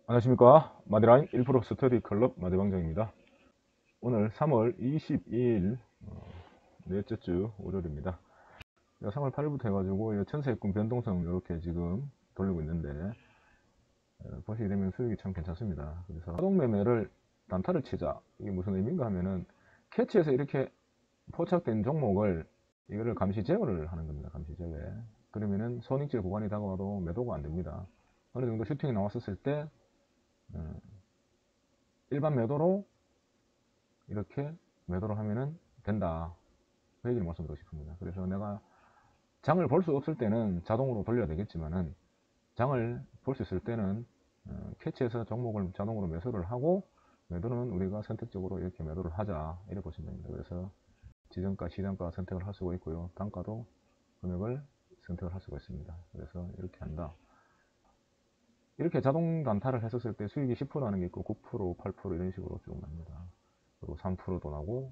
안녕하십니까. 마디라인 1% 스터디 클럽 마디방정입니다. 오늘 3월 22일 넷째 주 월요일입니다. 3월 8일부터 해가지고 천세금 변동성 이렇게 지금 돌리고 있는데 보시게 되면 수익이 참 괜찮습니다. 그래서 자동 매매를 단타를 치자. 이게 무슨 의미인가 하면은 캐치에서 이렇게 포착된 종목을 이거를 감시 제거를 하는 겁니다. 감시 제거. 그러면은 손익질 구간이 다가와도 매도가 안 됩니다. 어느 정도 슈팅이 나왔었을 때 일반 매도로 이렇게 매도를 하면은 된다. 그 얘기를 말씀드리고 싶습니다. 그래서 내가 장을 볼 수 없을 때는 자동으로 돌려야 되겠지만은 장을 볼 수 있을 때는 캐치해서 종목을 자동으로 매수를 하고 매도는 우리가 선택적으로 이렇게 매도를 하자 이렇게 보시면 됩니다. 그래서 지정가, 시장가 선택을 할 수가 있고요. 단가도 금액을 선택을 할 수가 있습니다. 그래서 이렇게 한다. 이렇게 자동 단타를 했었을 때 수익이 10% 나는 게 있고 9%, 8% 이런 식으로 쭉 납니다. 그리고 3%도 나고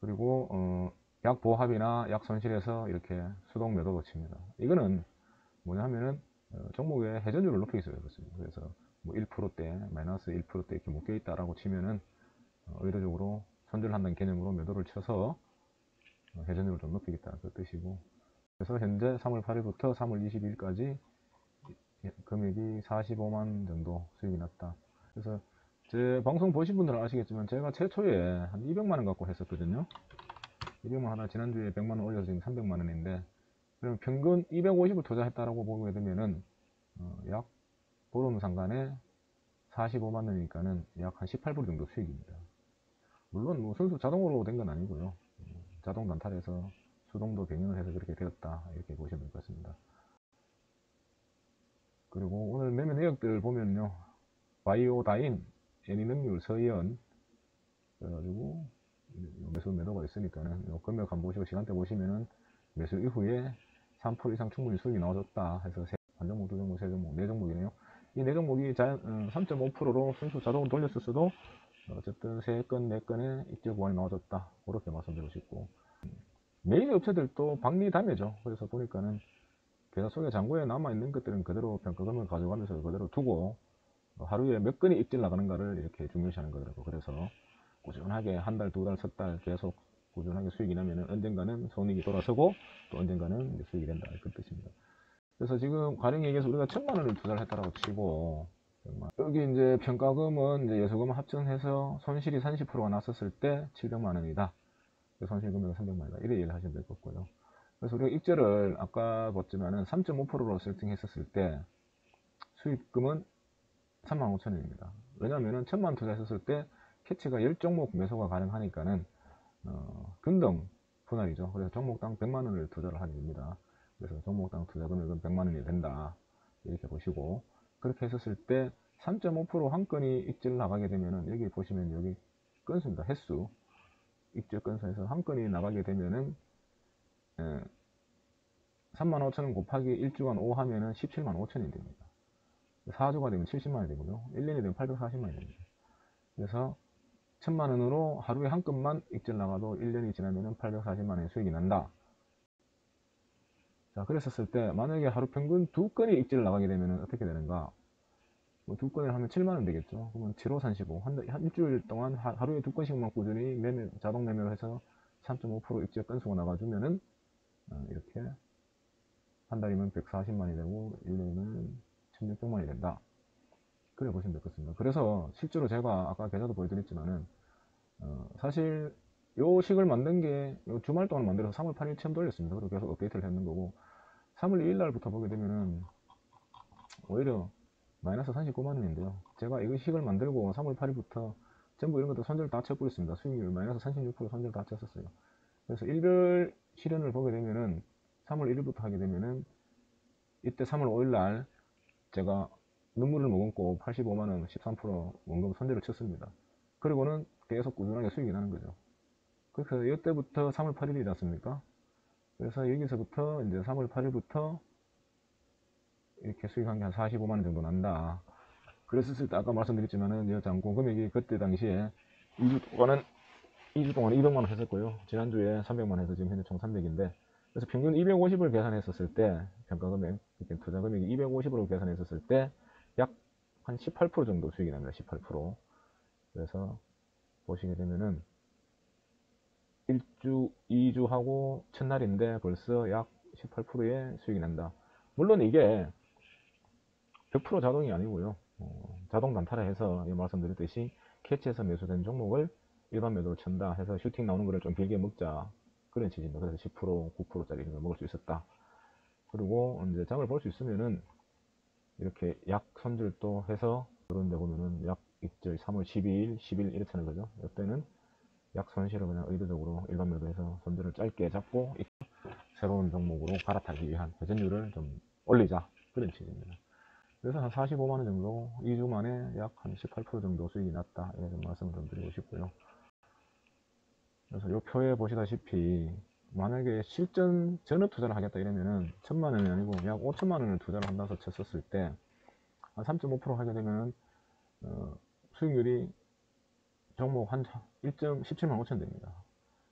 그리고 약 보합이나 약 손실에서 이렇게 수동 매도도 칩니다. 이거는 뭐냐 하면은 종목의 회전율을 높이기 위해서 그렇습니다. 그래서 뭐 1%대, 마이너스 1%대 이렇게 묶여 있다라고 치면은 의도적으로 손절한다는 개념으로 매도를 쳐서 회전율을 좀 높이겠다 그 뜻이고. 그래서 현재 3월 8일부터 3월 22일까지 금액이 45만 정도 수익이 났다. 그래서 제 방송 보신 분들은 아시겠지만 제가 최초에 한 200만 원 갖고 했었거든요. 200만 하나 지난주에 100만 원 올려서 지금 300만 원인데 그럼 평균 250을 투자했다라고 보게 되면은 약 보름 상간에 45만 원이니까는 약 한 18% 정도 수익입니다. 물론 뭐 순수 자동으로 된 건 아니고요. 자동 단탈해서 수동도 병행을 해서 그렇게 되었다 이렇게 보시면 될 것 같습니다. 그리고 오늘 매매 내역들 보면요, 바이오다인, 애니능률, 서현 그래가지고 매수 매도가 있으니까는 금액 한번 보시고 시간대 보시면은 매수 이후에 3% 이상 충분히 수익이 나와줬다 해서 한 종목, 두 종목, 세 종목, 네 종목이네요. 이 네 종목이 3.5%로 순수 자동으로 돌렸을 수도 어쨌든 세 건, 네 건의 입질 구간이 나와줬다. 그렇게 말씀드리고 싶고 메인 업체들도 박리담회죠. 그래서 보니까는 계좌 속에 잔고에 남아있는 것들은 그대로 평가금을 가져가면서 그대로 두고 하루에 몇 건이 입질 나가는가를 이렇게 중요시하는 거더라고. 그래서 꾸준하게 한 달, 두 달, 석 달 계속 꾸준하게 수익이 나면은 언젠가는 손익이 돌아서고 또 언젠가는 수익이 된다. 그 뜻입니다. 그래서 지금 가령 얘기해서 우리가 1,000만 원을 투자를 했다라고 치고 여기 이제 평가금은 이제 예수금 합천해서 손실이 30%가 났었을 때 700만 원이다. 손실 금액은 300만 원이다. 이래 얘기를 하시면 될 것 같고요. 그래서 우리가 입절을 아까 봤지만은 3.5%로 세팅했었을 때 수익금은 35,000원입니다. 왜냐하면 1,000만 투자했었을 때 캐치가 10종목 매수가 가능하니까는 균등 분할이죠. 그래서 종목당 100만 원을 투자를 하게 됩니다. 그래서 종목당 투자 금액은 100만 원이 된다. 이렇게 보시고 그렇게 했었을 때 3.5%한 건이 입질 나가게 되면은 여기 보시면 여기 건수입니다. 횟수 입질 건수에서 한 건이 나가게 되면은 35,000원 곱하기 1주간 5 하면은 17만 5천이 됩니다. 4주가 되면 70만 원이 되고요. 1년이 되면 840만 원이 됩니다. 그래서 1,000만 원으로 하루에 한 건만 입질 나가도 1년이 지나면 840만 원의 수익이 난다. 자, 그랬었을 때 만약에 하루 평균 두 건이 입질 나가게 되면 어떻게 되는가? 뭐두 건을 하면 7만 원 되겠죠. 그러면 7호 35 한 일주일 동안 하루에 두 건씩만 꾸준히 자동 매매를 해서 3.5% 입질 건수가 나가주면은 이렇게 한 달이면 140만이 되고 1년이면 1600만이 된다. 그래 보시면 되겠습니다. 그래서 실제로 제가 아까 계좌도 보여드렸지만은 사실 요 식을 만든 게 주말 동안 만들어서 3월 8일 처음 돌렸습니다. 그리고 계속 업데이트를 했는 거고 3월 2일 날부터 보게 되면은 오히려 마이너스 39만 원인데요. 제가 이거 식을 만들고 3월 8일부터 전부 이런 것도 손절 다 쳐버렸습니다. 수익률 마이너스 36% 손절 다 쳤었어요. 그래서 일별 실현을 보게 되면은 3월 1일부터 하게 되면은 이때 3월 5일 날 제가 눈물을 머금고 85만원 13% 원금 손절을 쳤습니다. 그리고는 계속 꾸준하게 수익이 나는 거죠. 그래서 이때부터 3월 8일이지 않습니까? 그래서 여기서부터 이제 3월 8일부터 이렇게 수익한 게 한 45만원 정도 난다. 그랬을 때 아까 말씀드렸지만은 이 잔고 금액이 그때 당시에 2주 동안 200만원 했었고요. 지난주에 300만원 해서 지금 현재 총 300인데 그래서 평균 250을 계산했었을 때 평가 금액, 투자 금액이 250으로 계산했었을 때 약 한 18% 정도 수익이 납니다. 18%. 그래서 보시게 되면은 1주, 2주 하고 첫날인데 벌써 약 18%의 수익이 난다. 물론 이게 100% 자동이 아니고요. 자동 단타를 해서 말씀드렸듯이 캐치해서 매수된 종목을 일반 매도로 친다 해서 슈팅 나오는 거를 좀 길게 먹자, 그런 취지입니다. 그래서 10%, 9%짜리 이런 걸 먹을 수 있었다. 그리고 이제 장을 볼 수 있으면은 이렇게 약 손절도 해서 그런 데 보면은 약 입절 3월 12일, 10일 이렇게 하는 거죠. 이때는 약 손실을 그냥 의도적으로 일반 매도해서 손절을 짧게 잡고 새로운 종목으로 갈아타기 위한 회전율을 좀 올리자, 그런 취지입니다. 그래서 한 45만원 정도 2주 만에 약 한 18% 정도 수익이 났다, 이렇게 말씀을 좀 드리고 싶고요. 그래서 이 표에 보시다시피 만약에 실전 전업 투자를 하겠다 이러면은 1000만원이 아니고 약 5천만원을 투자를 한다고 쳤었을 때 한 3.5% 하게 되면 수익률이 종목 한 1.17만 5천 됩니다.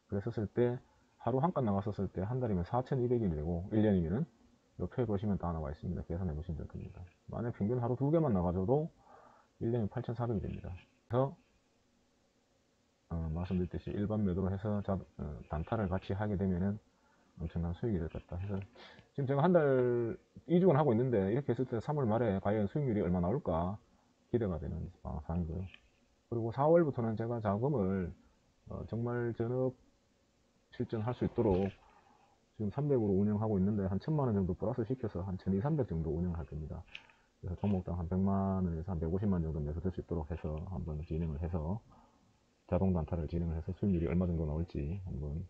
그랬었을 때 하루 한 건 나갔었을 때 한 달이면 4,200일이 되고 1년이면은 옆에 보시면 다 나와 있습니다. 계산해 보시면 될 겁니다. 만약 평균 하루 2개만 나가줘도 1년에 8,400이 됩니다. 그래서 말씀드렸듯이 일반 매도로 해서 단타를 같이 하게 되면은 엄청난 수익이 될 것 같다 해서 지금 제가 한 달 2주간 하고 있는데, 이렇게 했을 때 3월 말에 과연 수익률이 얼마 나올까 기대가 되는 상황이고요. 그리고 4월부터는 제가 자금을 정말 전업 실전할 수 있도록 지금 300으로 운영하고 있는데 한 1000만원 정도 플러스 시켜서 한 1200, 300 정도 운영할 겁니다. 그래서 종목당 한 100만원에서 한 150만 정도 매수될 수 있도록 해서 한번 진행을 해서 자동 단타를 진행을 해서 수익률이 얼마 정도 나올지 한번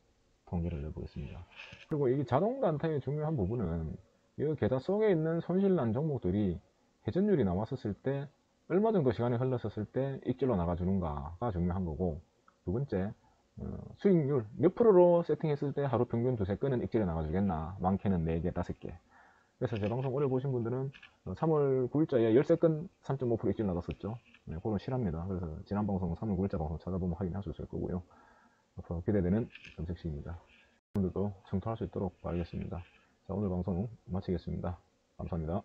통계를 내보겠습니다. 그리고 이 자동 단타의 중요한 부분은 이 계좌 속에 있는 손실난 종목들이 회전율이 나왔었을 때 얼마 정도 시간이 흘렀었을 때 익절로 나가주는가가 중요한 거고, 두 번째 수익률 몇 프로로 세팅했을 때 하루 평균 두세 건은 익절에 나가주겠나, 많게는 4개, 5개. 그래서 제 방송 오래 보신 분들은 3월 9일자에 13건 3.5% 익절 나갔었죠. 네, 그건 실합니다. 그래서 지난 방송 3월 9일자 방송 찾아보면 확인할 수 있을 거고요. 앞으로 기대되는 검색시입니다. 여러분들도 청토할 수 있도록 바라겠습니다. 자, 오늘 방송 마치겠습니다. 감사합니다.